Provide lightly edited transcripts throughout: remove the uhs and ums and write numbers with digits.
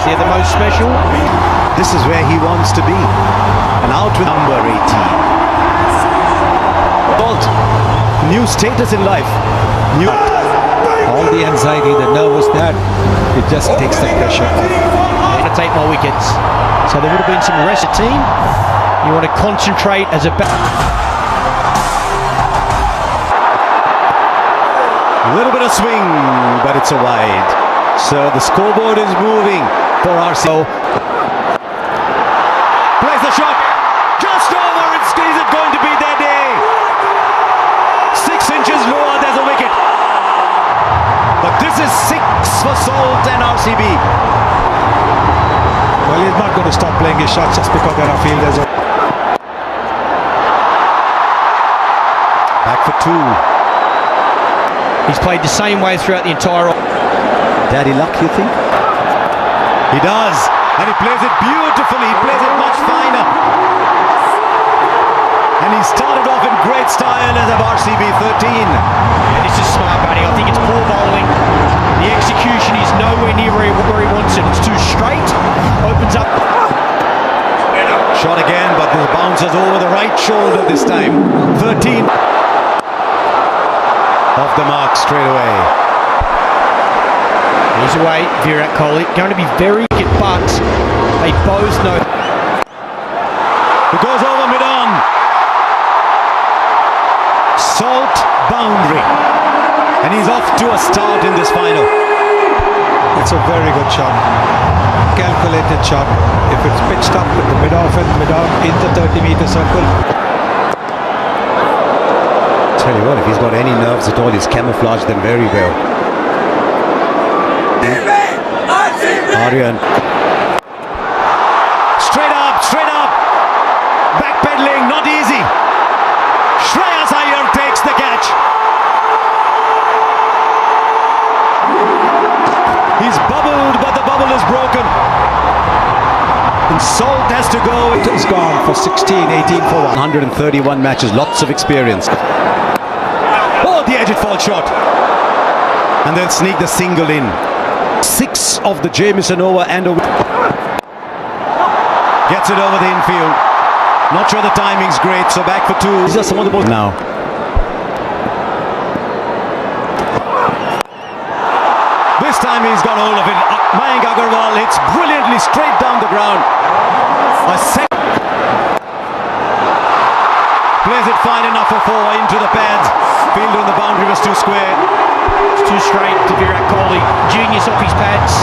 here the most special. This is where he wants to be. And out with number 18. Bolt, new status in life. New. All the anxiety, the nervous, that it just takes the pressure off. To take more wickets. So there would have been some rest of the team. You want to concentrate as a A little bit of swing, but it's a wide. So the scoreboard is moving for RCB. Plays the shot, just over. Is it going to be their day? 6 inches lower, there's a wicket. But this is 6 for Salt and RCB. Well, he's not going to stop playing his shots just because there are fielders. Back for 2. He's played the same way throughout the entire. Daddy luck, you think? He does, and he plays it beautifully. He plays it much finer. And he started off in great style as a RCB 13. Yeah, this is smart batting. I think it's poor bowling. The execution is nowhere near where he wants it. It's too straight. Opens up. Shot again, but the bounces over the right shoulder this time. 13. Off the mark straight away. He's away, Virat Kohli. Going to be very good, but they both know. It goes over mid-on. Salt boundary. And he's off to a start in this final. It's a very good shot. Calculated shot. If it's pitched up with the mid-off and mid-on in the 30-meter circle. Tell you what, if he's got any nerves at all, he's camouflaged them very well. Aryan. Straight up, backpedaling, not easy. Shreyas Iyer takes the catch. He's bubbled, but the bubble is broken. And Salt has to go. It's gone for 16, 18 for 1. 131 matches, lots of experience. Oh, the edge it falls short. And then sneak the single in. 6 of the Jamieson over and over. Gets it over the infield. Not sure the timing's great, so back for 2. These are some of the balls now. This time he's got hold of it. Mayank Agarwal hits brilliantly straight down the ground. A second. Plays it fine enough for 4 into the pads. Fielder on the boundary was too square. It's too straight to Virat Kohli. Genius off his pads.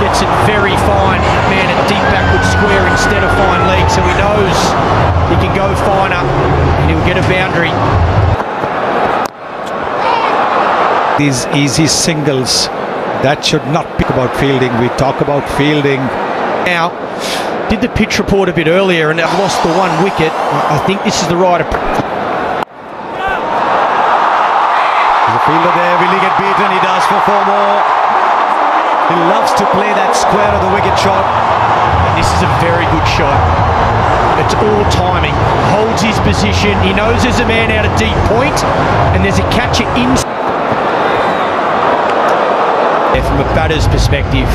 Gets it very fine. Man, a deep backward square instead of fine leg, so he knows he can go finer and he'll get a boundary. These easy singles, that should not be about fielding. We talk about fielding. Now, did the pitch report a bit earlier and I've lost the 1 wicket. I think this is the right approach. There's a fielder there. Will he get beaten? He does for 4 more. He loves to play that square of the wicket shot. This is a very good shot. It's all timing. Holds his position. He knows there's a man out of deep point and there's a catcher in. From a batter's perspective.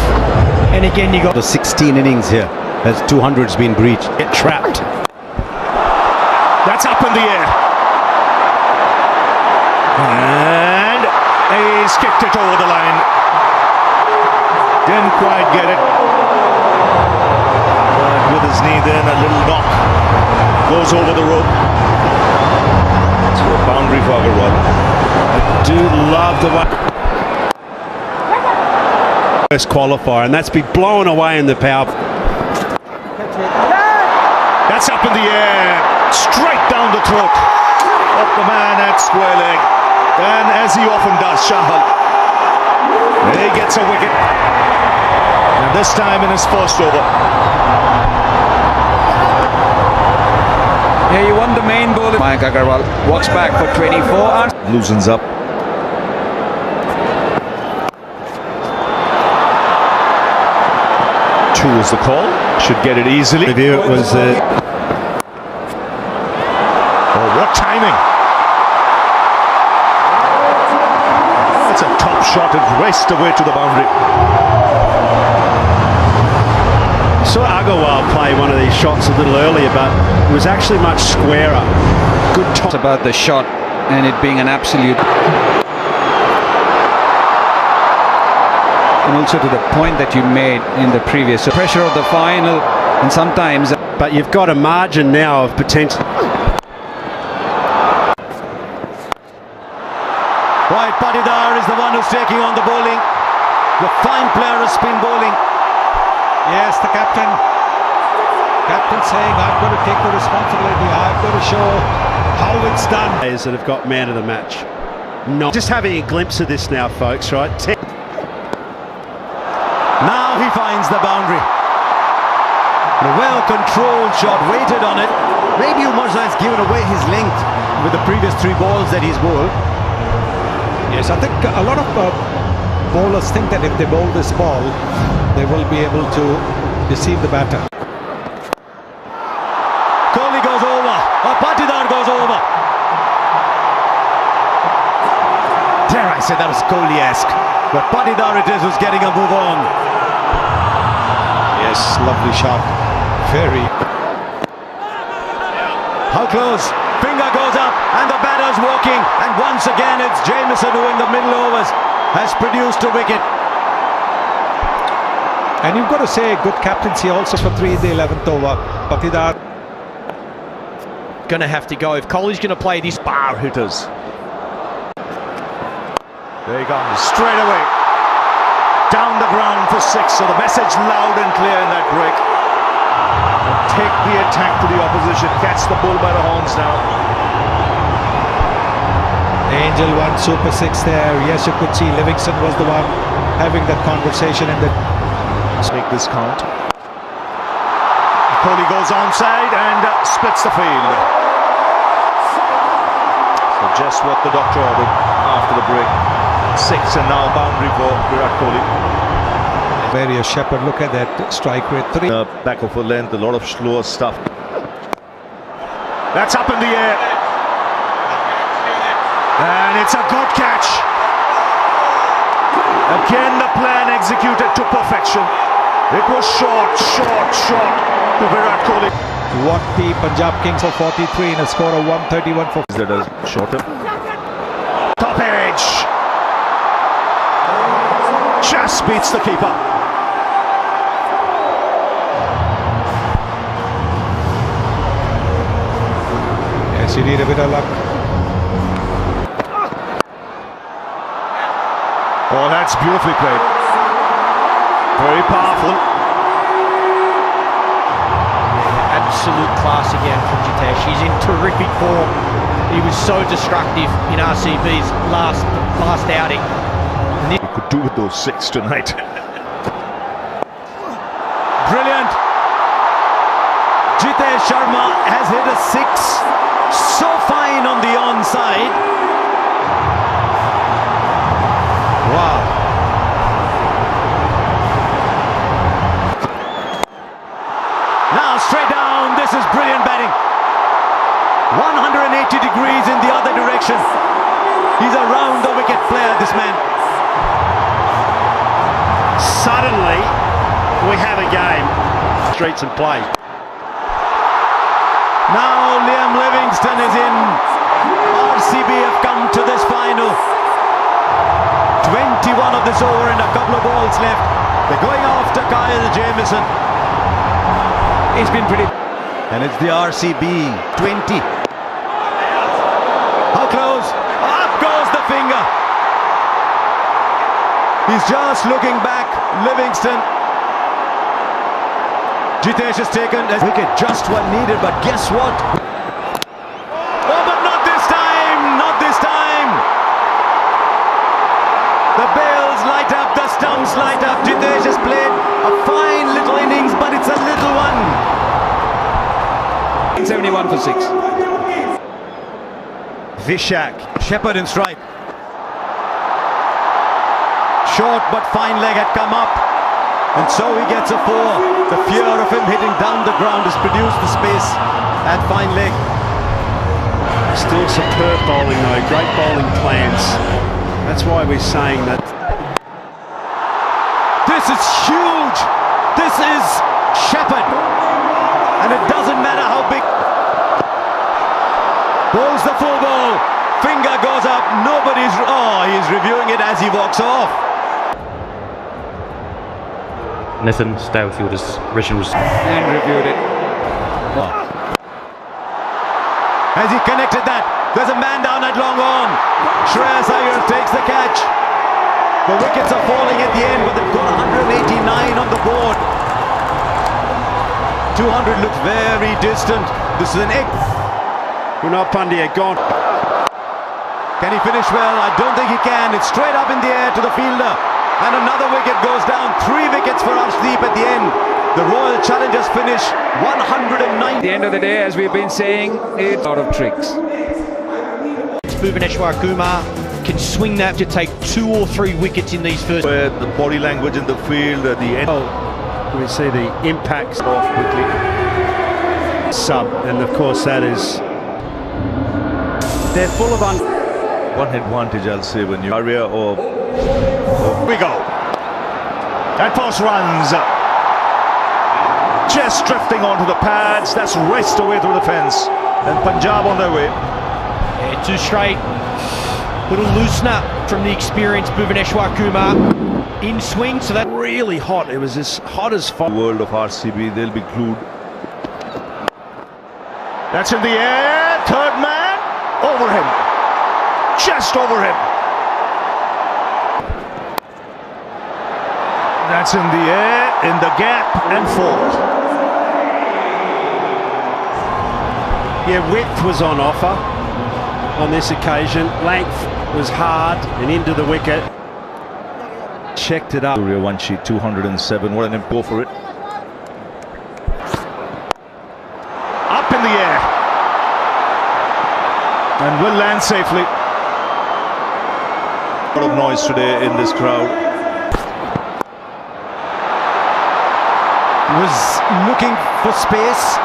And again, you got the 16 innings here. As 200's been breached. Get trapped. That's up in the air. And he's kicked it over the line. Didn't quite get it. But with his knee then, a little knock. Goes over the rope. So a boundary for Agarwal. I do love the one. First qualifier, and that's been blown away in the power. That's up in the air. Straight down the throat of the man at square leg. And as he often does, Shahal. He gets a wicket. And this time in his first over. Yeah, he won the main ball. Mayank Agarwal walks back for 24 and Loosens up. Two is the call. Should get it easily. Review it was. Oh, what timing! That's a top shot. It raced away to the boundary. Saw Agarwal play one of these shots a little earlier, but it was actually much squarer. Good top. It's about the shot and it being an absolute. And also to the point that you made in the previous. So pressure of the final, and sometimes. But you've got a margin now of potential. Right, Patidar is the one who's taking on the bowling. The fine player of spin bowling. Yes, the captain. Captain saying, I'm going to take the responsibility. I'm going to show how it's done. Players that have got man of the match. Not just having a glimpse of this now, folks, right? Now he finds the boundary. A well-controlled shot, waited on it. Maybe Umar has given away his length with the previous 3 balls that he's bowled. Yes, I think a lot of bowlers think that if they bowl this ball, they will be able to deceive the batter. Kohli goes over, or Patidar goes over. Dare I say that was Kohli-esque, but Patidar it is who's getting a move on. Yes, lovely shot. Very. How close? Finger goes up, and the batter's walking, and once again it's Jamieson who in the middle overs has produced a wicket. And you've got to say good captaincy also for 3 in the 11th over. Patidar. Going to have to go. If Kohli's going to play this Bar hitters. There he comes, straight away. Down the ground for 6, so the message loud and clear in that break. And take the attack to the opposition, catch the bull by the horns now. Angel 1, Super 6 there. Yes, you could see Livingston was the one having that conversation in the. Let's make this count. Kohli goes onside and splits the field. So just what the doctor ordered after the break. 6 and now boundary for Virat Kohli. Various Shepherd, look at that strike rate. 3. Back of a length, a lot of slower stuff. That's up in the air. And it's a good catch. Again the plan executed to perfection. It was short to Virat Kohli. What the Punjab Kings for 43 in a score of 131 for. That is shorter. Top edge. Just beats the keeper. Yes, you need a bit of luck. Oh, that's beautifully played. Very powerful. absolute class again from Jitesh. He's in terrific form. He was so destructive in RCB's last outing. He could do with those 6 tonight. Brilliant. Jitesh Sharma has hit a 6. So fine on the onside. Wow. Now straight down. This is brilliant batting. 180 degrees in the other direction. He's a round the wicket player, this man. Suddenly, we have a game. Streets and play. Now Liam Livingston is in. RCB have come to this final. 21 of this over and a couple of balls left. They're going after Kyle Jamieson. He's been pretty. And it's the RCB 20. How close? Up goes the finger. He's just looking back. Livingston. Jitesh has taken a wicket, just what needed, but guess what? Oh, but not this time! Not this time! The bails light up, the stumps light up. Jitesh has played a fine little innings, but it's a little one. 71 for 6. Vishak, Shepherd in strike. Short but fine leg had come up. And so he gets a 4. The fear of him hitting down the ground has produced the space at fine leg. Still superb bowling though, great bowling plans. That's why we're saying that. This is huge. This is Shepherd, and it doesn't matter how big. Bowls the full ball, finger goes up, nobody's. Oh, he's reviewing it as he walks off. Nathan Stowfield's vision was. And reviewed it. As he connected that, there's a man down at long on. Shreyas Iyer takes the catch. The wickets are falling at the end, but they've got 189 on the board. 200 looks very distant. This is an egg. Kunal Pandya gone. Can he finish well? I don't think he can. It's straight up in the air to the fielder. And another wicket goes down. 3 wickets for Arshdeep at the end. The Royal Challengers finish 109. At the end of the day, as we've been saying, it's out of tricks. Bhuvaneshwar Kumar can swing that to take 2 or 3 wickets in these first. Where the body language in the field at the end. We see the impacts off quickly. Sub, and of course that is. They're full of One advantage, I'll say, when you area or we go. That pass runs. Just drifting onto the pads. That's raced away through the fence. And Punjab on their way. Yeah, 2 straight. Little loosener from the experienced Bhuvaneshwar Kumar in swing, so that really hot. It was as hot as fire. The world of RCB, they'll be glued. That's in the air. Third man over him. Just over him. That's in the air, in the gap, and 4. Yeah, width was on offer on this occasion. Length was hard and into the wicket. Checked it up. Surya Vanshi, 207. What an go for it. Up in the air. And will land safely. A lot of noise today in this crowd. Was looking for space,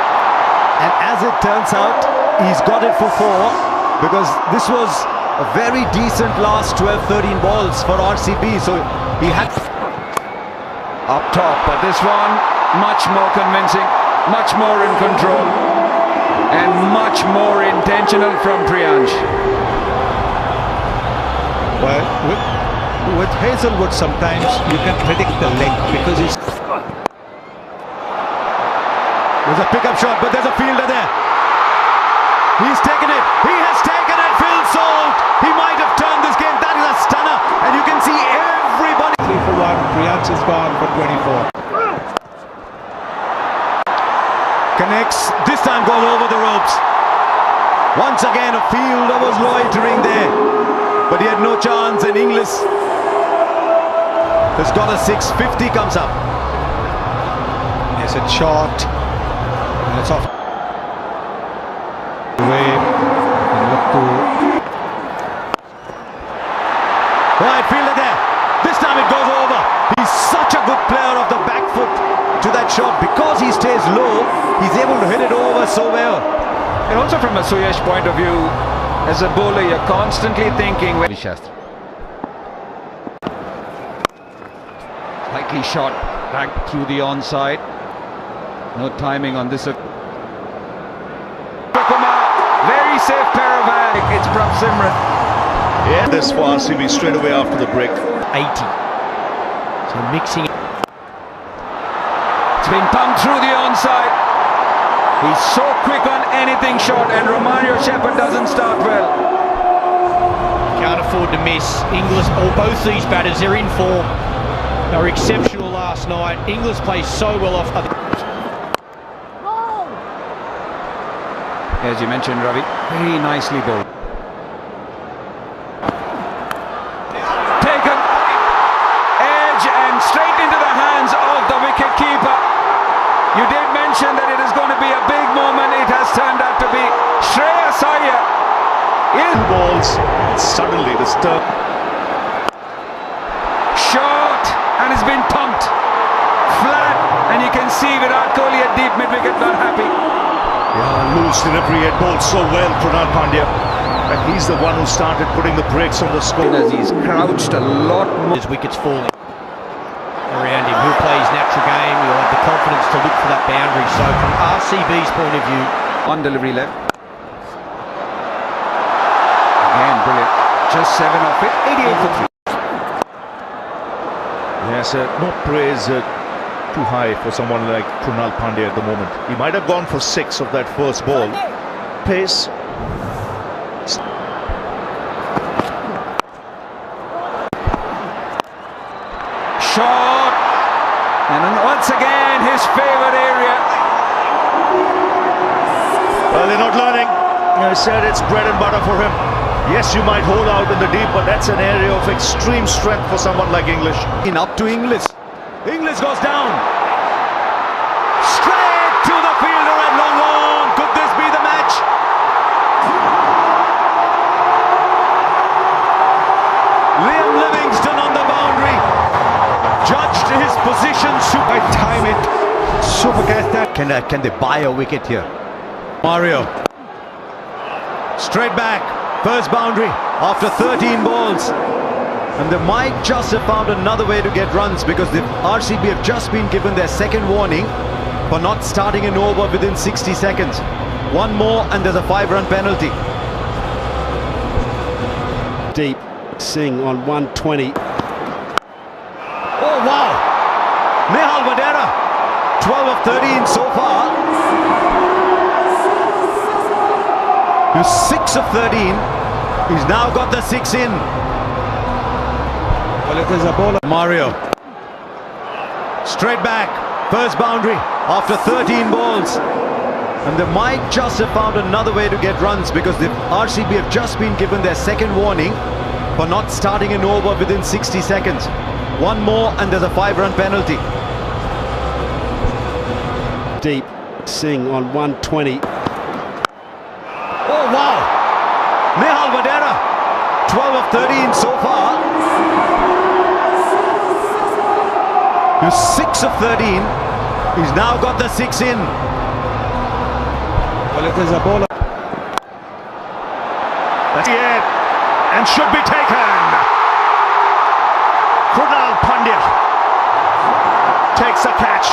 and as it turns out, he's got it for 4, because this was a very decent last 12-13 balls for RCB, so he had Up top, but this one much more convincing, much more in control, and much more intentional from Priyansh. Well, with Hazelwood, sometimes you can predict the length because he's. There's a pickup shot, but there's a fielder there. He's taken it. He has taken it. Phil Salt. He might have turned this game. That is a stunner, and you can see everybody. 3 for 1. Priyansh is gone for 24. Connects. This time goes over the ropes. Once again, a fielder was loitering there, but he had no chance. And Inglis has got a 6. 50 comes up. Yes, it's short. And it's off. Away. And look to. Right, fielder there. This time it goes over. He's such a good player of the back foot to that shot. Because he stays low, he's able to hit it over so well. And also from a Suyash point of view, as a bowler, you're constantly thinking. Slightly shot back through the onside. No timing on this. Kumar, very safe pair of hands. It's Prabh Simran. Yeah, this for RCB straight away after the break. 80. So mixing. It's been pumped through the onside. He's so quick on anything short, and Romario Shepherd doesn't start well. Can't afford to miss. Inglis, or both these batters, they're in form. They were exceptional last night. Inglis plays so well off. As you mentioned, Ravi, very nicely bowled. Taken edge and straight into the hands of the wicket keeper. You did mention that it is going to be a big moment. It has turned out to be Shreyas Iyer. 2 balls, suddenly the turn. Short, and it's been pumped flat, and you can see Virat Kohli at deep mid wicket not happy. Yeah, loose delivery, had bowled so well, Kunal Pandya. And he's the one who started putting the brakes on the score. As he's crouched a lot more. His wickets falling around him. He'll play his natural game. He'll have the confidence to look for for that boundary. So from RCB's point of view, On delivery left. Again, brilliant. Just 7 off it. 88 for 3. Yes, no praise too high for someone like Krunal Pandya at the moment. He might have gone for 6 of that first ball. Pace. Shot. And then once again, his favourite area. Well, they're not learning. I said it's bread and butter for him. Yes, you might hold out in the deep, but that's an area of extreme strength for someone like English. In up to Inglis. Inglis goes down. Straight to the fielder at long on. Could this be the match? Liam Livingston on the boundary. Judged his position. I time it. Super catch that. Can they buy a wicket here? Mario. Straight back. First boundary after 13 balls. And they might just have found another way to get runs because the RCB have just been given their second warning for not starting an over within 60 seconds. One more and there's a 5-run penalty. Deep. Singh on 120. Oh wow! Nehal Vadera, 12 of 13 so far. He's 6 of 13. He's now got the 6 in. Well, it is a bowler. Mario. Straight back. First boundary after 13 balls. And they might just have found another way to get runs because the RCB have just been given their second warning for not starting an over within 60 seconds. One more and there's a 5-run penalty. Deep. Singh on 120. Oh wow! Nehal Vadera, 12 of 13 so far. He's 6 of 13. He's now got the 6 in. Well, it is a bowler. That's it. And should be taken. Krunal Pandya takes a catch.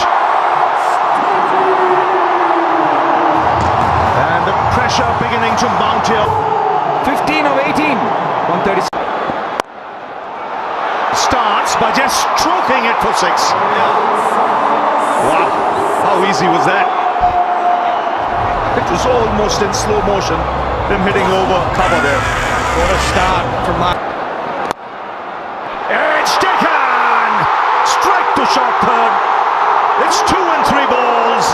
And the pressure beginning to mount here. 15 of 18. 136. Starts by just stroking it for 6. Wow, how easy was that? It was almost in slow motion, them hitting over cover there. what a start from Mark. It's taken! Strike to short third. It's 2 and 3 balls.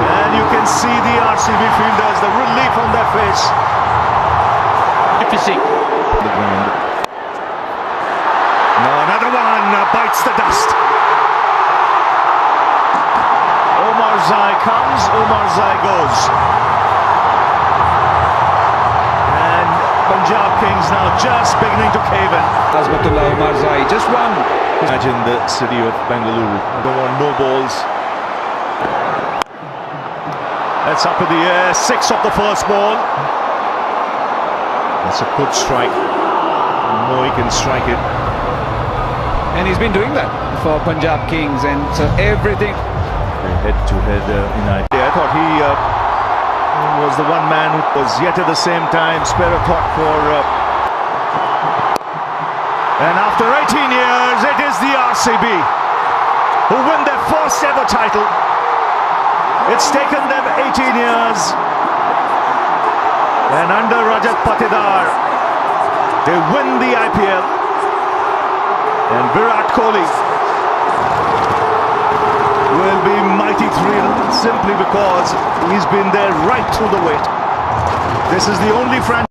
And you can see the RCB fielders, the relief on their face. Magnificent. The ground. No, another one bites the dust. Omar Zai comes, Omar Zai goes. And Punjab Kings now just beginning to cave in. Azmatullah Omar Zai, just one. Imagine the city of Bengaluru. Don't want no balls. That's up in the air. 6 of the first ball. That's a good strike. No, he can strike it. And he's been doing that for Punjab Kings, and so everything. Head-to-head in IPL. I thought he was the one man who was yet at the same time spare a thought for. And after 18 years, it is the RCB who win their first ever title. It's taken them 18 years. And under Rajat Patidar, they win the IPL. And Virat Kohli will be mighty thrilled simply because he's been there right through the wait. This is the only franchise